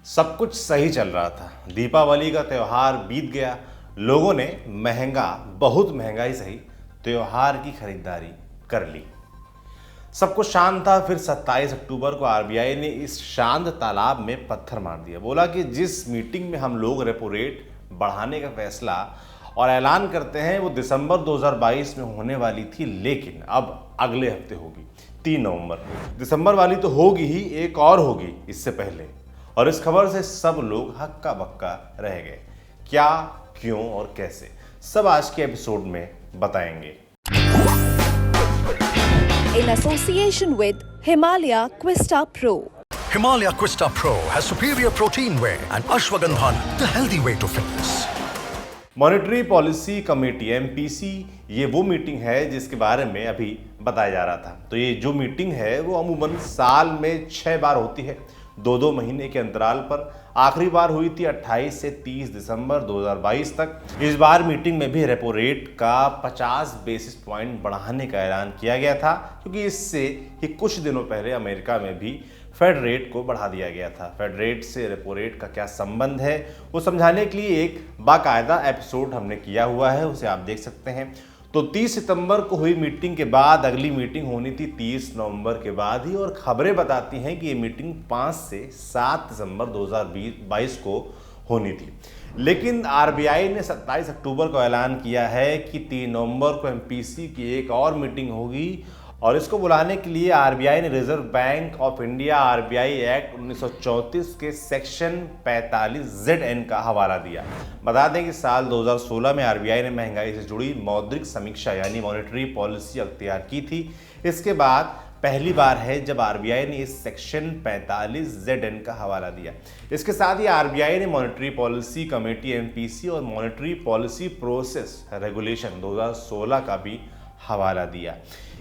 सब कुछ सही चल रहा था। दीपावली का त्यौहार बीत गया। लोगों ने बहुत महंगा ही सही, त्यौहार की खरीदारी कर ली। सब कुछ शांत था। फिर 27 अक्टूबर को आरबीआई ने इस शांत तालाब में पत्थर मार दिया। बोला कि जिस मीटिंग में हम लोग रेपो रेट बढ़ाने का फैसला और ऐलान करते हैं वो दिसंबर 2022 में होने वाली थी, लेकिन अब अगले हफ्ते होगी, 3 नवंबर को। दिसंबर वाली तो होगी ही, एक और होगी इससे पहले। और इस खबर से सब लोग हक्का बक्का रह गए। क्या, क्यों और कैसे, सब आज के एपिसोड में बताएंगे। In association with Himalaya Quista Pro. Himalaya Quista Pro has superior protein whey and ashwagandha, the healthy way to fitness. Monetary policy committee MPC, ये वो मीटिंग है जिसके बारे में अभी बताया जा रहा था। तो ये जो मीटिंग है वो अमूमन साल में 6 बार होती है, 2-2 महीने के अंतराल पर। आखिरी बार हुई थी 28 से 30 दिसंबर 2022 तक। इस बार मीटिंग में भी रेपो रेट का 50 बेसिस पॉइंट बढ़ाने का ऐलान किया गया था, क्योंकि इससे ही कुछ दिनों पहले अमेरिका में भी फेड रेट को बढ़ा दिया गया था। फेड रेट से रेपो रेट का क्या संबंध है वो समझाने के लिए एक बाकायदा एपिसोड हमने किया हुआ है, उसे आप देख सकते हैं। तो 30 सितंबर को हुई मीटिंग के बाद अगली मीटिंग होनी थी 30 नवंबर के बाद ही, और खबरें बताती हैं कि ये मीटिंग 5 से 7 दिसंबर 2022 को होनी थी। लेकिन आरबीआई ने 27 अक्टूबर को ऐलान किया है कि 3 नवंबर को एमपीसी की एक और मीटिंग होगी, और इसको बुलाने के लिए आरबीआई ने reserve bank of India RBI act 1934 के सेक्शन 45ZN का हवाला दिया। बता दें कि साल 2016 में आरबीआई ने महंगाई से जुड़ी मौद्रिक समीक्षा यानी मॉनेटरी पॉलिसी अख्तियार की थी। इसके बाद पहली बार है जब आरबीआई ने इस सेक्शन 45ZN का हवाला दिया। इसके साथ ही आरबीआई ने मॉनेटरी पॉलिसी कमेटी एमपीसी और मॉनेटरी पॉलिसी प्रोसेस रेगुलेशन 2016 का भी हवाला दिया।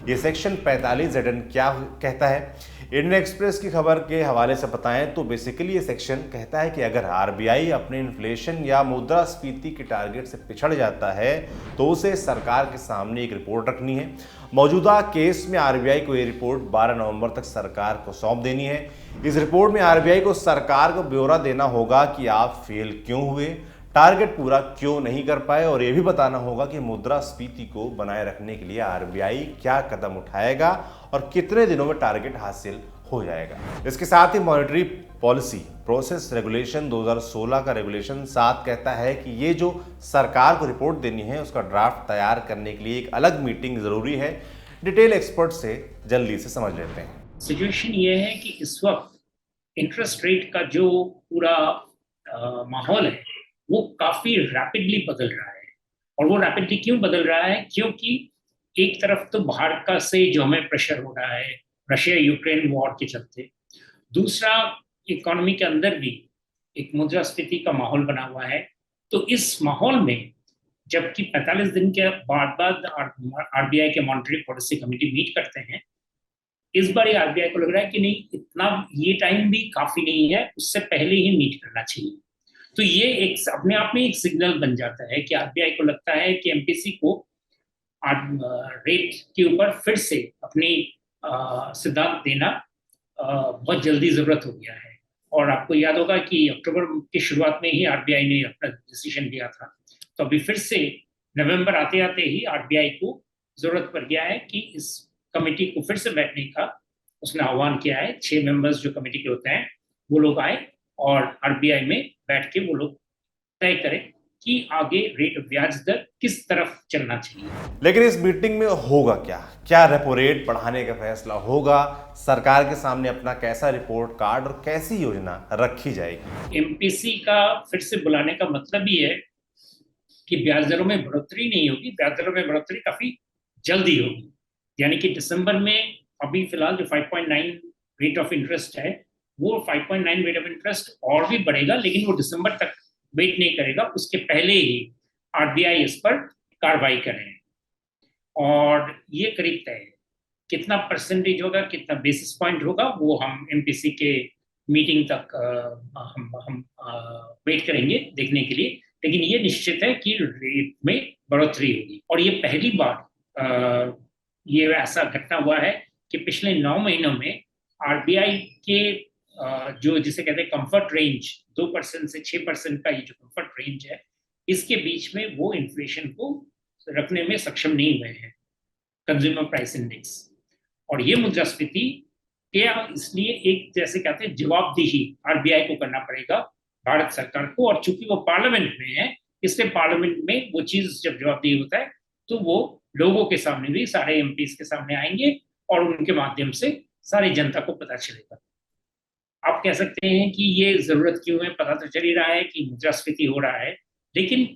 ये सेक्शन 45ZN क्या कहता है? इंडियन एक्सप्रेस की खबर के हवाले से बताएं तो बेसिकली ये सेक्शन कहता है कि अगर आरबीआई अपने इन्फ्लेशन या मुद्रास्फीति के टारगेट से पिछड़ जाता है तो उसे सरकार के सामने एक रिपोर्ट रखनी है। मौजूदा केस में आरबीआई को ये रिपोर्ट 12 नवंबर तक सरकार को सौंप देनी है। इस रिपोर्ट में आरबीआई को सरकार को ब्यौरा देना होगा कि आप फेल क्यों हुए, टारगेट पूरा क्यों नहीं कर पाए, और यह भी बताना होगा कि मुद्रास्फीति को बनाए रखने के लिए आरबीआई क्या कदम उठाएगा और कितने दिनों में टारगेट हासिल हो जाएगा। इसके साथ ही मॉनेटरी पॉलिसी प्रोसेस रेगुलेशन 2016 का रेगुलेशन 7 कहता है कि ये जो सरकार को रिपोर्ट देनी है उसका ड्राफ्ट तैयार करने के लिए एक अलग मीटिंग जरूरी है। डिटेल एक्सपर्ट से जल्दी से समझ लेते हैं। सिचुएशन ये है कि इस वक्त इंटरेस्ट रेट का जो पूरा माहौल है वो काफी रैपिडली बदल रहा है। और वो रैपिडली क्यों बदल रहा है? क्योंकि एक तरफ तो बाहर का से जो हमें प्रेशर हो रहा है रशिया यूक्रेन वॉर के चलते, दूसरा इकोनॉमी के अंदर भी एक मुद्रास्फीति का माहौल बना हुआ है। तो इस माहौल में जबकि 45 दिन के बाद आरबीआई के मॉनेटरी पॉलिसी कमेटी मीट करते हैं, इस बार आरबीआई को लग रहा है कि नहीं, इतना ये टाइम भी काफी नहीं है, उससे पहले ही मीट करना चाहिए। तो ये एक अपने आप में एक सिग्नल बन जाता है कि आरबीआई को लगता है कि एमपीसी को रेट के ऊपर फिर से अपनी सिद्धांत देना बहुत जल्दी जरूरत हो गया है। और आपको याद होगा कि अक्टूबर की शुरुआत में ही आरबीआई ने अपना डिसीजन लिया था। तो अभी फिर से नवंबर आते आते ही आरबीआई को जरूरत पड़ गया है कि इस कमेटी को फिर से बैठने का उसने आह्वान किया है। 6 मेंबर्स जो कमेटी के होते हैं वो लोग आए और आरबीआई में बैठ के वो लोग तय करें कि आगे रेट ब्याज दर किस तरफ चलना चाहिए। लेकिन इस मीटिंग में होगा क्या? क्या रेपो रेट बढ़ाने का फैसला होगा? सरकार के सामने अपना कैसा रिपोर्ट कार्ड और कैसी योजना रखी जाएगी? एमपीसी का फिर से बुलाने का मतलब ये है कि ब्याज दरों में बढ़ोतरी नहीं होगी, ब्याज दरों में बढ़ोतरी काफी जल्दी होगी। यानी कि दिसंबर में अभी फिलहाल जो 5.9 रेट ऑफ इंटरेस्ट है वो 5.9 रेट ऑफ इंटरेस्ट और भी बढ़ेगा, लेकिन वो दिसंबर तक वेट नहीं करेगा, उसके पहले ही आरबीआई इस पर कार्रवाई करें। और ये करीब तय है कितना परसेंटेज होगा, कितना बेसिस पॉइंट होगा, वो हम एमपीसी के मीटिंग तक हम वेट करेंगे देखने के लिए। लेकिन ये निश्चित है कि रेट में बढ़ोतरी होगी। और ये पहली बार ये ऐसा घटना हुआ है कि पिछले 9 महीनों में आरबीआई के जो जिसे कहते हैं कंफर्ट रेंज, 2% से 6% का ये जो कंफर्ट रेंज है, इसके बीच में वो इन्फ्लेशन को रखने में सक्षम नहीं हुए हैं, कंज्यूमर प्राइस इंडेक्स। और ये मुद्रास्फीति क्या, इसलिए एक जैसे कहते हैं जवाबदेही आरबीआई को करना पड़ेगा, भारत सरकार को। और चूंकि वो पार्लियामेंट में है, इसलिए पार्लियामेंट में वो चीज जब जवाबदेही होता है तो वो लोगों के सामने भी, सारे एमपीज के सामने आएंगे और उनके माध्यम से सारी जनता को पता चलेगा। आप कह सकते हैं कि ये जरूरत क्यों है, पता तो चल ही रहा है कि मुद्रास्फीति हो रहा है, लेकिन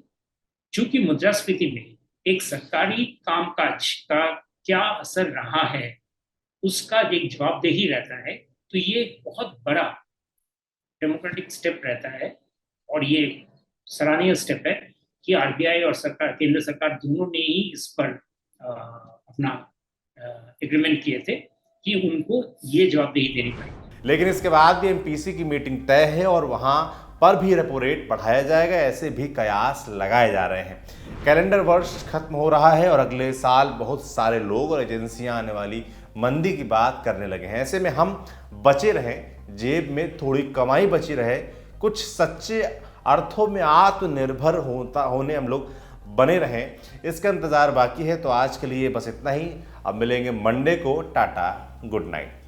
चूंकि मुद्रास्फीति में एक सरकारी कामकाज का क्या असर रहा है, उसका एक जवाबदेही रहता है, तो ये बहुत बड़ा डेमोक्रेटिक स्टेप रहता है। और ये सराहनीय स्टेप है कि आरबीआई और सरकार, केंद्र सरकार दोनों ने ही इस पर अपना एग्रीमेंट किए थे कि उनको ये जवाबदेही देनी पड़ेगी। लेकिन इसके बाद भी एमपीसी की मीटिंग तय है और वहां पर भी रेपो रेट बढ़ाया जाएगा, ऐसे भी कयास लगाए जा रहे हैं। कैलेंडर वर्ष खत्म हो रहा है और अगले साल बहुत सारे लोग और एजेंसियां आने वाली मंदी की बात करने लगे हैं। ऐसे में हम बचे रहें, जेब में थोड़ी कमाई बची रहे, कुछ सच्चे अर्थों में आत्मनिर्भर होने हम लोग बने रहें, इसका इंतज़ार बाकी है। तो आज के लिए बस इतना ही। अब मिलेंगे मंडे को। Tata, good night.